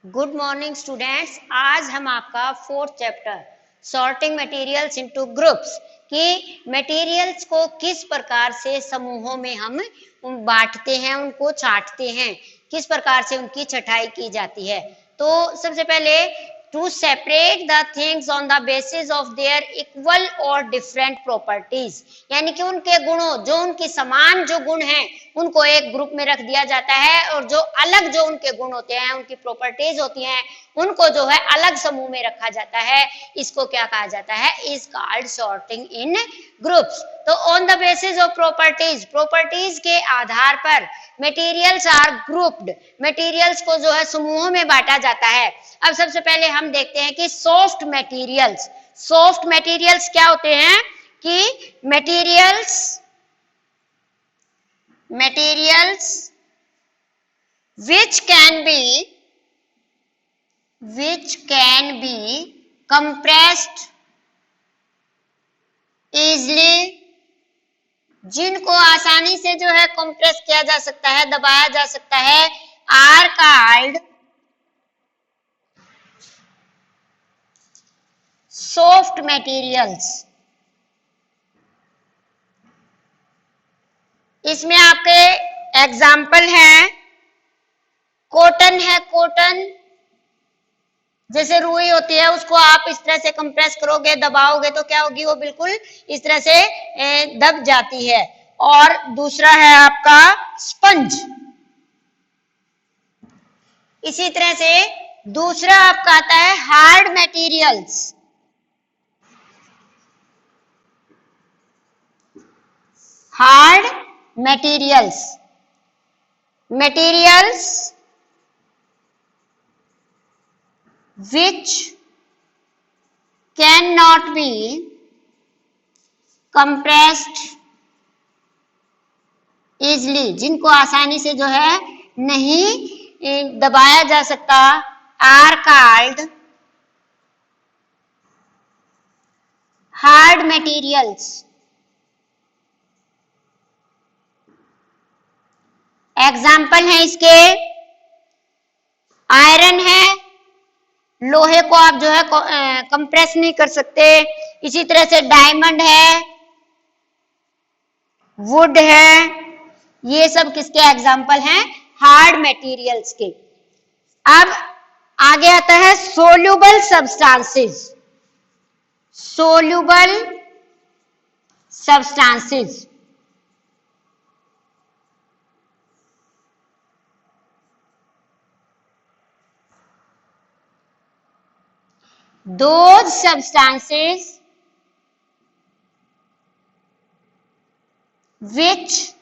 Good morning students. आज हम आपका fourth chapter sorting materials into groups कि मटेरियल्स को किस प्रकार से समूहों में हम बांटते हैं, उनको छांटते हैं, किस प्रकार से उनकी छटाई की जाती है। तो सबसे पहले to separate the things on the basis of their equal और डिफरेंट प्रॉपर्टीज, यानी कि उनके गुणों, जो उनकी समान जो गुण हैं उनको एक ग्रुप में रख दिया जाता है और जो अलग जो उनके गुण होते हैं, उनकी प्रॉपर्टीज होती हैं, उनको जो है अलग समूह में रखा जाता है। इसको क्या कहा जाता है? Is called sorting in groups. तो on the basis of properties, properties के आधार पर मटेरियल्स आर ग्रुप्ड, मटेरियल्स को जो है समूहों में बांटा जाता है। अब सबसे पहले हम देखते हैं कि सॉफ्ट मटेरियल्स, सॉफ्ट मटेरियल्स क्या होते हैं कि materials which can be compressed easily, जिनको आसानी से जो है कंप्रेस किया जा सकता है, दबाया जा सकता है, आर कॉल्ड सॉफ्ट मटेरियल्स। इसमें आपके एग्जाम्पल हैं, कॉटन है, कॉटन जैसे रुई होती है, उसको आप इस तरह से कंप्रेस करोगे, दबाओगे तो क्या होगी, वो बिल्कुल इस तरह से दब जाती है। और दूसरा है आपका स्पंज। इसी तरह से दूसरा आपका आता है hard materials. Hard materials, materials which cannot be compressed easily, जिनको आसानी से जो है नहीं दबाया जा सकता, are called hard materials। Example है इसके, आयरन है, लोहे को आप जो है कंप्रेस नहीं कर सकते। इसी तरह से डायमंड है, वुड है, ये सब किसके एग्जाम्पल हैं? हार्ड मटेरियल्स के। अब आगे आता है soluble substances. Soluble substances, those substances which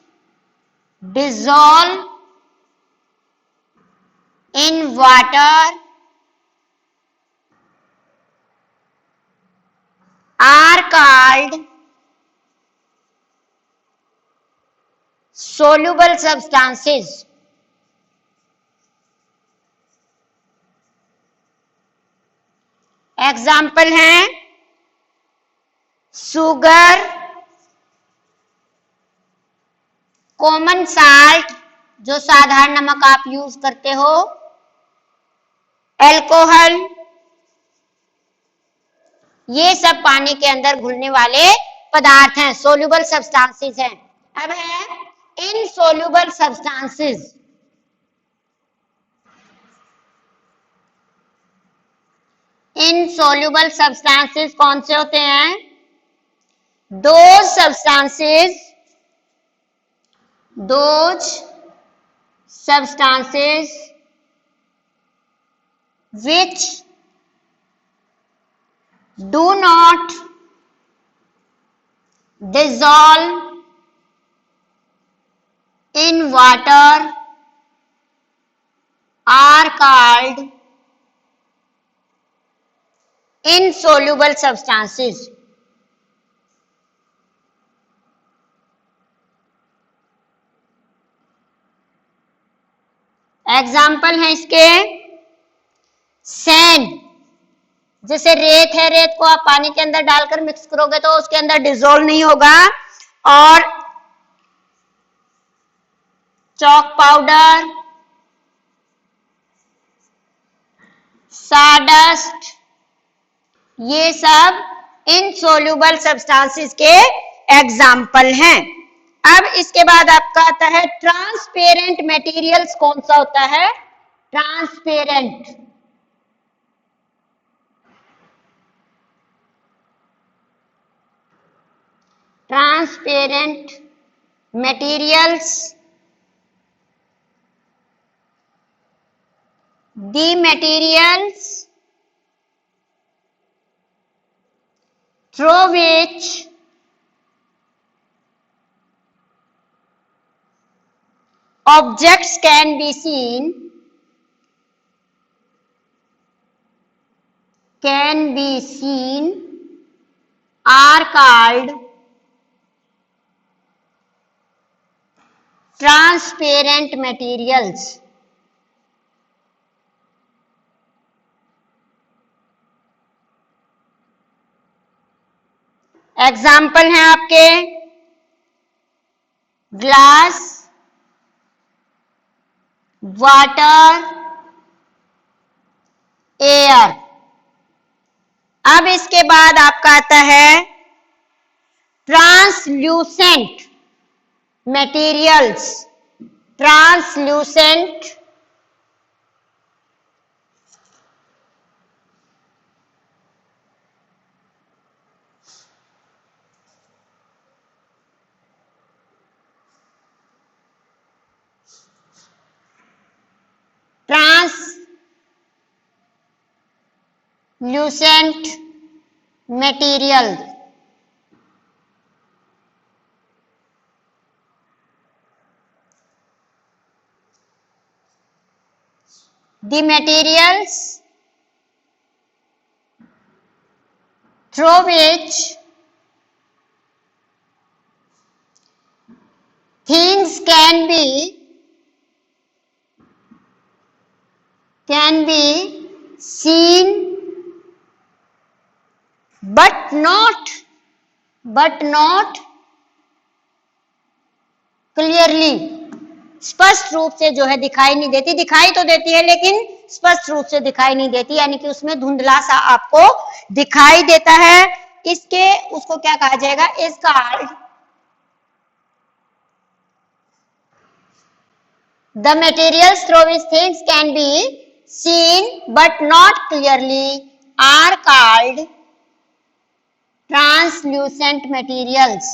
dissolve in water are called soluble substances। Example हैं शुगर, कॉमन साल्ट जो साधारण नमक आप यूज करते हो, एल्कोहल, ये सब पानी के अंदर घुलने वाले पदार्थ हैं, सोल्यूबल सब्सटेंसेस हैं। अब है इनसोल्यूबल सब्सटेंसेस। इनसोल्यूबल सब्सटेंसेस कौन से होते हैं? those substances which do not dissolve in water are called insoluble substances। Example है इसके, सैंड, जैसे रेत है, रेत को आप पानी के अंदर डालकर मिक्स करोगे तो उसके अंदर डिसॉल्व नहीं होगा। और चॉक पाउडर, साडस्ट, ये सब इनसोल्यूबल सब्सटेंसेस के एग्जाम्पल हैं। अब इसके बाद आपका आता है ट्रांसपेरेंट मटेरियल्स। कौन सा होता है? Transparent. Transparent materials, the materials through which objects can be seen are called transparent materials। Example हैं आपके ग्लास, वाटर, एयर। अब इसके बाद आपका आता है translucent materials. Translucent translucent material. The materials through which things can be seen but not clearly। स्पष्ट रूप से जो है दिखाई नहीं देती, दिखाई तो देती है लेकिन स्पष्ट रूप से दिखाई नहीं देती, यानी कि उसमें धुंधला सा आपको दिखाई देता है। उसको क्या कहा जाएगा? Is called the materials through which things can be seen but not clearly are called translucent materials।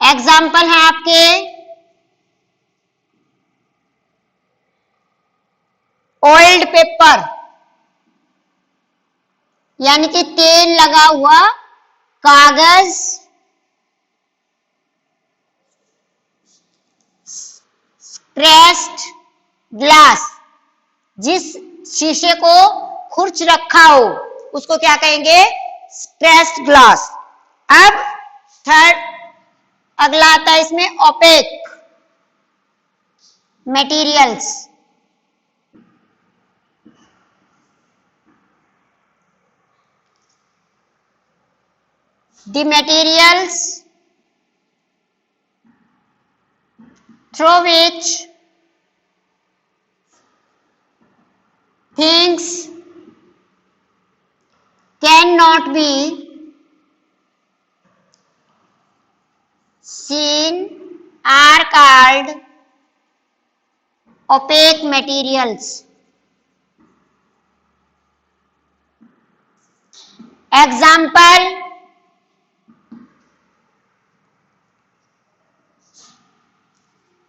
Example है आपके ऑयल्ड पेपर, यानी कि तेल लगा हुआ कागज, स्क्रैच्ड ग्लास, जिस शीशे को खुरच रखा हो उसको क्या कहेंगे? Scratched glass. अब अगला आता है इसमें opaque materials. The materials through which things cannot be seen are called opaque materials। Example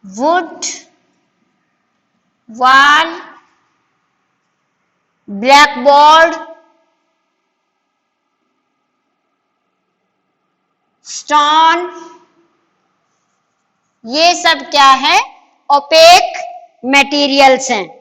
would, wall, blackboard, stone, ये सब क्या है? ओपेक मटेरियल्स हैं।